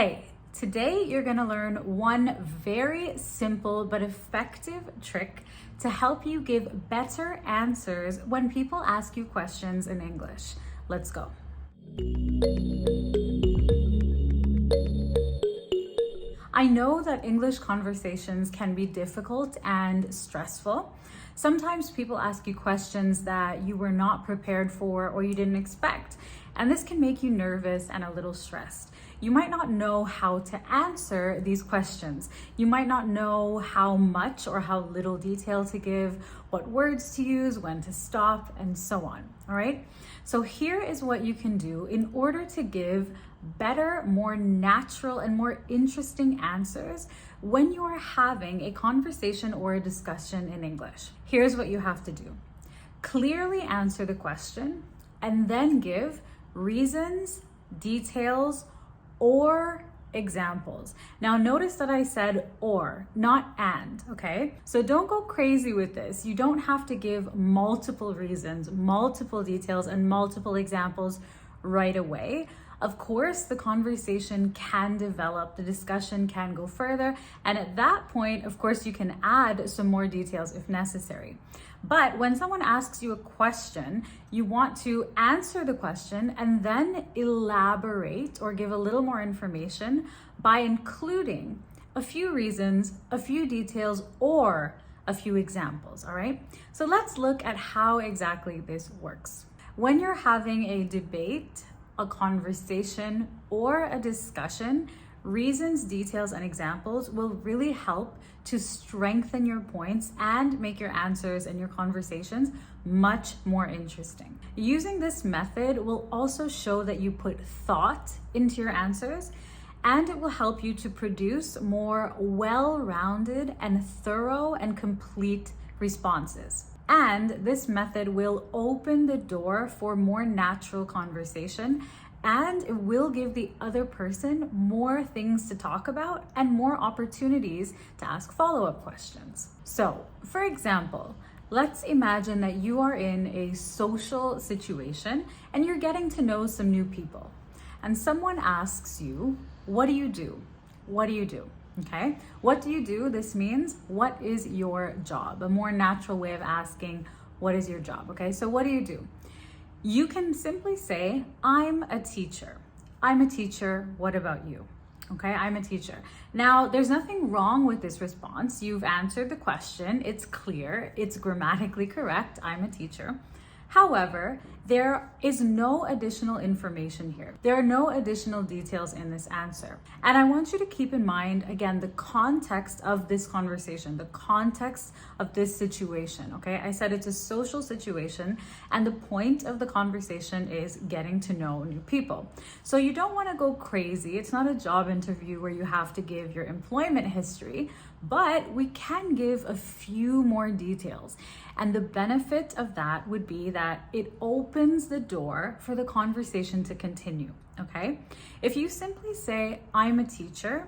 Hey, today you're gonna learn one very simple but effective trick to help you give better answers when people ask you questions in English. Let's go. I know that English conversations can be difficult and stressful. Sometimes people ask you questions that you were not prepared for or you didn't expect, and this can make you nervous and a little stressed. You might not know how to answer these questions. You might not know how much or how little detail to give, what words to use, when to stop, and so on. All right? So here is what you can do in order to give better, more natural, and more interesting answers when you are having a conversation or a discussion in English. Here's what you have to do. Clearly answer the question and then give reasons, details, or examples. Now notice that I said or, not and, okay? So don't go crazy with this. You don't have to give multiple reasons, multiple details, and multiple examples right away. Of course, the conversation can develop, the discussion can go further, and at that point, of course, you can add some more details if necessary. But when someone asks you a question, you want to answer the question and then elaborate or give a little more information by including a few reasons, a few details, or a few examples, all right? So let's look at how exactly this works. When you're having a debate, a conversation, or a discussion, reasons, details, and examples will really help to strengthen your points and make your answers and your conversations much more interesting. Using this method will also show that you put thought into your answers, and it will help you to produce more well-rounded and thorough and complete responses. And this method will open the door for more natural conversation, and it will give the other person more things to talk about and more opportunities to ask follow-up questions. So, for example, let's imagine that you are in a social situation and you're getting to know some new people. And someone asks you, what do you do? What do you do? Okay, what do you do? This means, what is your job? A more natural way of asking, what is your job? Okay, so what do you do? You can simply say, I'm a teacher. I'm a teacher. What about you? Okay, I'm a teacher. Now, there's nothing wrong with this response. You've answered the question. It's clear. It's grammatically correct. I'm a teacher. However, there is no additional information here. There are no additional details in this answer. And I want you to keep in mind, again, the context of this conversation, the context of this situation, okay? I said it's a social situation, and the point of the conversation is getting to know new people. So you don't want to go crazy. It's not a job interview where you have to give your employment history, but we can give a few more details. And the benefit of that would be that it opens the door for the conversation to continue, okay? If you simply say, I'm a teacher,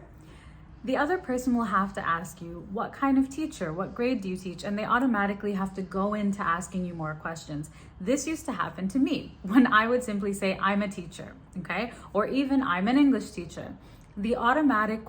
the other person will have to ask you, what kind of teacher? What grade do you teach? And they automatically have to go into asking you more questions. This used to happen to me when I would simply say, I'm a teacher, okay? Or even, I'm an English teacher. The automatic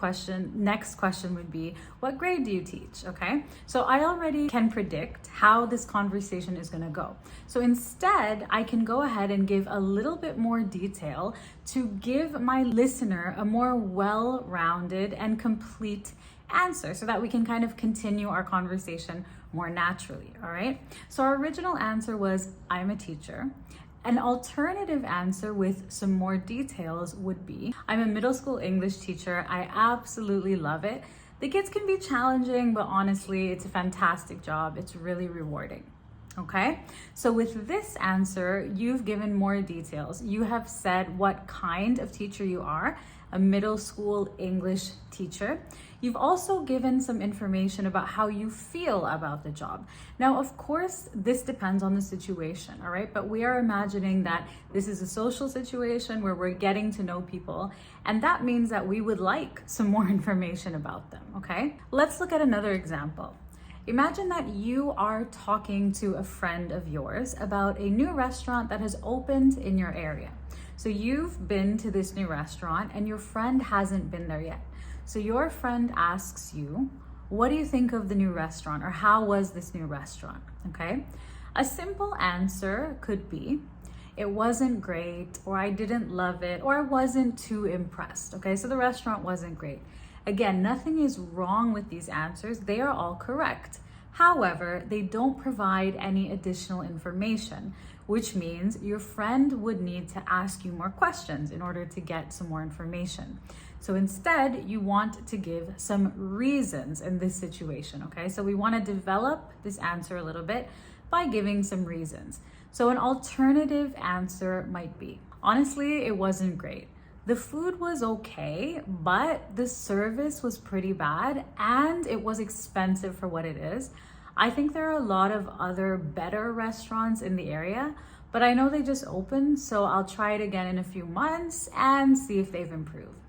next question would be, what grade do you teach? Okay, so I already can predict how this conversation is going to go. So instead, I can go ahead and give a little bit more detail to give my listener a more well-rounded and complete answer so that we can kind of continue our conversation more naturally, all right? So our original answer was, I'm a teacher. An alternative answer with some more details would be, I'm a middle school English teacher. I absolutely love it. The kids can be challenging, but honestly, it's a fantastic job. It's really rewarding. Okay, so with this answer, you've given more details. You have said what kind of teacher you are, a middle school English teacher. You've also given some information about how you feel about the job. Now, of course, this depends on the situation, all right? But we are imagining that this is a social situation where we're getting to know people, and that means that we would like some more information about them, okay? Let's look at another example. Imagine that you are talking to a friend of yours about a new restaurant that has opened in your area. So you've been to this new restaurant and your friend hasn't been there yet. So your friend asks you, what do you think of the new restaurant, or how was this new restaurant? Okay. A simple answer could be, it wasn't great, or I didn't love it, or I wasn't too impressed. Okay, so the restaurant wasn't great. Again, nothing is wrong with these answers. They are all correct. However, they don't provide any additional information, which means your friend would need to ask you more questions in order to get some more information. So instead, you want to give some reasons in this situation, okay? So we want to develop this answer a little bit by giving some reasons. So an alternative answer might be, honestly, it wasn't great. The food was okay, but the service was pretty bad and it was expensive for what it is. I think there are a lot of other better restaurants in the area, but I know they just opened, so I'll try it again in a few months and see if they've improved.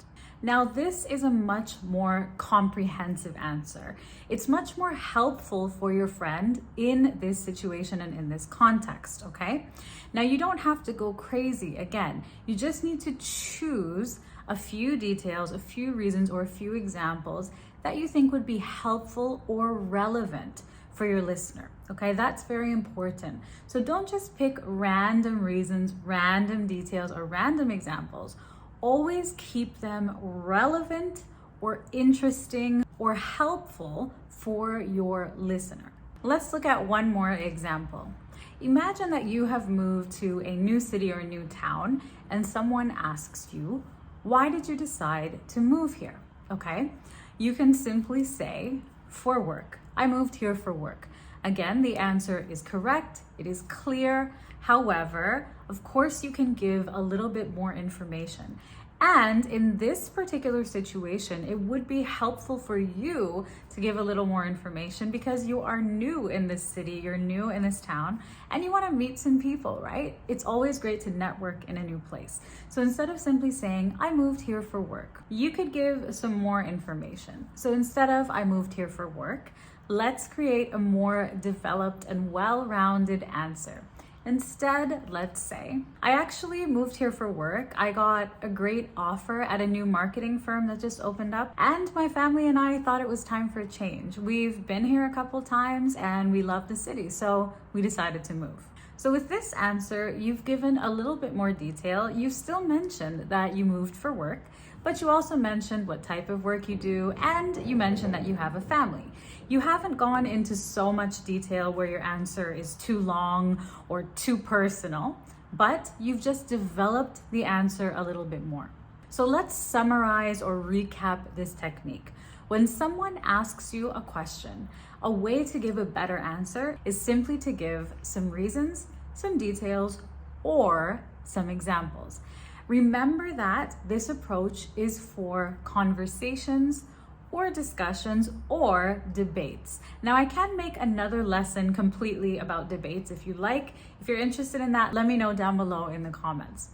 Now, this is a much more comprehensive answer. It's much more helpful for your friend in this situation and in this context, okay? Now, you don't have to go crazy. Again, you just need to choose a few details, a few reasons, or a few examples that you think would be helpful or relevant for your listener, okay? That's very important. So don't just pick random reasons, random details, or random examples. Always keep them relevant or interesting or helpful for your listener. Let's look at one more example. Imagine that you have moved to a new city or a new town and someone asks you, why did you decide to move here? Okay, you can simply say, for work. I moved here for work. Again, the answer is correct. It is clear. However, of course, you can give a little bit more information. And in this particular situation, it would be helpful for you to give a little more information because you are new in this city, you're new in this town, and you want to meet some people, right? It's always great to network in a new place. So instead of simply saying, I moved here for work, you could give some more information. So instead of I moved here for work, let's create a more developed and well-rounded answer. Instead, let's say, I actually moved here for work. I got a great offer at a new marketing firm that just opened up, and my family and I thought it was time for a change. We've been here a couple times and we love the city, so we decided to move. So with this answer, you've given a little bit more detail. You still mentioned that you moved for work, but you also mentioned what type of work you do, and you mentioned that you have a family. You haven't gone into so much detail where your answer is too long or too personal, but you've just developed the answer a little bit more. So let's summarize or recap this technique. When someone asks you a question, a way to give a better answer is simply to give some reasons, some details, or some examples. Remember that this approach is for conversations or discussions or debates. Now, I can make another lesson completely about debates if you like. If you're interested in that, let me know down below in the comments.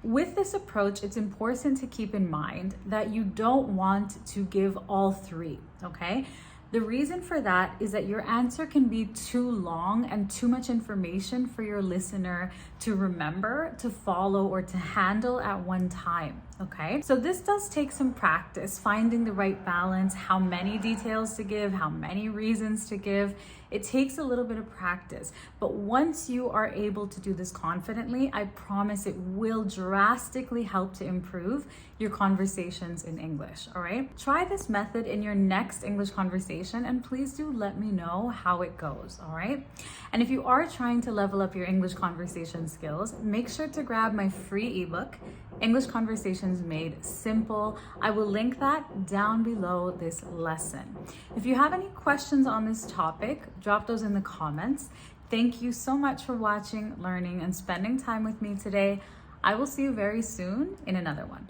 With this approach, it's important to keep in mind that you don't want to give all three, okay? The reason for that is that your answer can be too long and too much information for your listener to remember, to follow, or to handle at one time, okay? So this does take some practice, finding the right balance, how many details to give, how many reasons to give. It takes a little bit of practice, but once you are able to do this confidently, I promise it will drastically help to improve your conversations in English, all right? Try this method in your next English conversation, and please do let me know how it goes, all right? And if you are trying to level up your English conversation skills, make sure to grab my free ebook, English Conversations Made Simple. I will link that down below this lesson. If you have any questions on this topic, drop those in the comments. Thank you so much for watching, learning, and spending time with me today. I will see you very soon in another one.